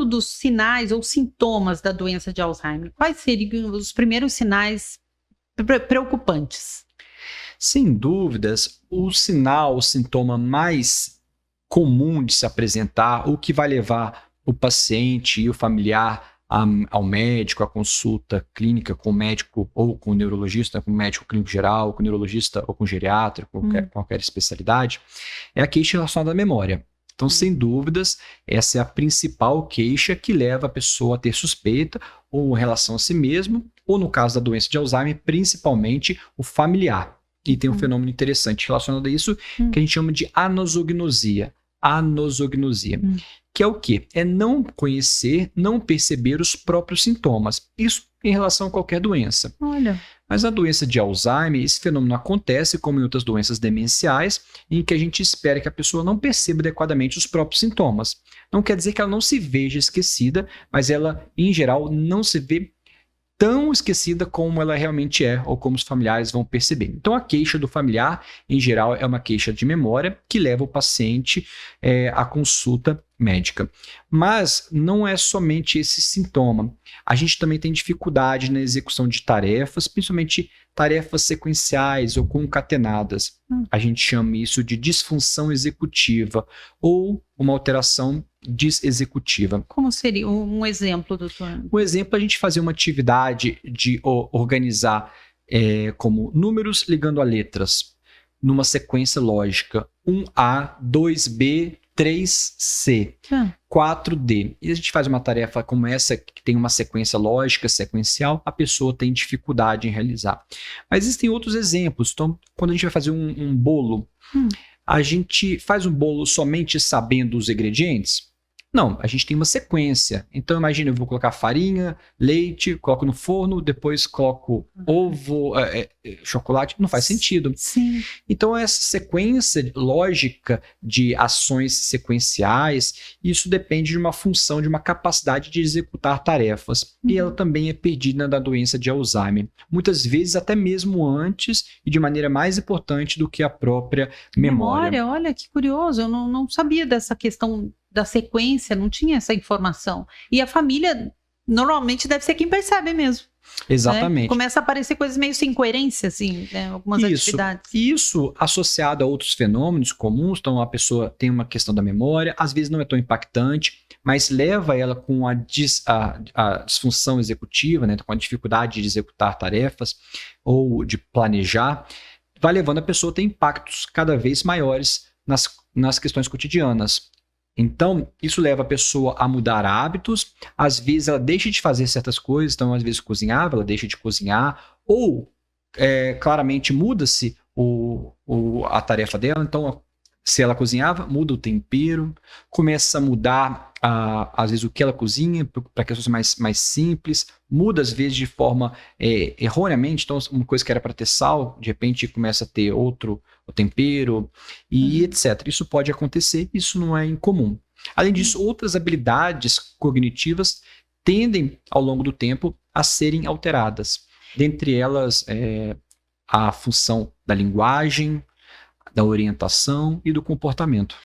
dos sinais ou sintomas da doença de Alzheimer, quais seriam os primeiros sinais preocupantes? Sem dúvidas, o sintoma mais comum de se apresentar, o que vai levar o paciente e o familiar ao médico, à consulta clínica com o médico ou com o neurologista, com o médico clínico geral, com o neurologista ou com o geriatra, com qualquer especialidade, é a queixa relacionada à memória. Então, sem dúvidas, essa é a principal queixa que leva a pessoa a ter suspeita ou em relação a si mesmo, ou no caso da doença de Alzheimer, principalmente o familiar. E tem um fenômeno interessante relacionado a isso, que a gente chama de anosognosia. Anosognosia. Que é o quê? É não conhecer, não perceber os próprios sintomas. Isso em relação a qualquer doença. Olha. Mas na doença de Alzheimer, esse fenômeno acontece, como em outras doenças demenciais, em que a gente espera que a pessoa não perceba adequadamente os próprios sintomas. Não quer dizer que ela não se veja esquecida, mas ela, em geral, não se vê tão esquecida como ela realmente é, ou como os familiares vão perceber. Então, a queixa do familiar, em geral, é uma queixa de memória que leva o paciente à consulta médica. Mas não é somente esse sintoma. A gente também tem dificuldade na execução de tarefas, principalmente tarefas sequenciais ou concatenadas. A gente chama isso de disfunção executiva ou uma alteração disexecutiva. Como seria um exemplo, doutor? Um exemplo é a gente fazer uma atividade de organizar como números ligando a letras numa sequência lógica. 1A, 2B, 3C, 4D. E a gente faz uma tarefa como essa, que tem uma sequência lógica, sequencial, a pessoa tem dificuldade em realizar. Mas existem outros exemplos. Então, quando a gente vai fazer um bolo, a gente faz um bolo somente sabendo os ingredientes? Não, a gente tem uma sequência. Então, imagina, eu vou colocar farinha, leite, coloco no forno, depois coloco ovo, chocolate. Não faz sentido. Sim. Então, essa sequência lógica de ações sequenciais, isso depende de uma função, de uma capacidade de executar tarefas. E ela também é perdida na doença de Alzheimer. Muitas vezes, até mesmo antes e de maneira mais importante do que a própria memória. Olha que curioso, eu não sabia dessa questão da sequência, não tinha essa informação. E a família normalmente deve ser quem percebe mesmo. Exatamente. Né? Começa a aparecer coisas meio sem coerência, assim, né? Algumas atividades. Isso associado a outros fenômenos comuns, então a pessoa tem uma questão da memória, às vezes não é tão impactante, mas leva ela com a disfunção executiva, né? Com a dificuldade de executar tarefas ou de planejar, vai levando a pessoa a ter impactos cada vez maiores nas questões cotidianas. Então, isso leva a pessoa a mudar hábitos, às vezes ela deixa de fazer certas coisas, então às vezes cozinhava, ela deixa de cozinhar, ou claramente muda-se a tarefa dela, então se ela cozinhava, muda o tempero, começa a mudar às vezes o que ela cozinha para questões mais simples, muda às vezes de forma erroneamente, então uma coisa que era para ter sal, de repente começa a ter outro o tempero e etc. Isso pode acontecer, isso não é incomum. Além disso, outras habilidades cognitivas tendem ao longo do tempo a serem alteradas. Dentre elas, a função da linguagem, da orientação e do comportamento.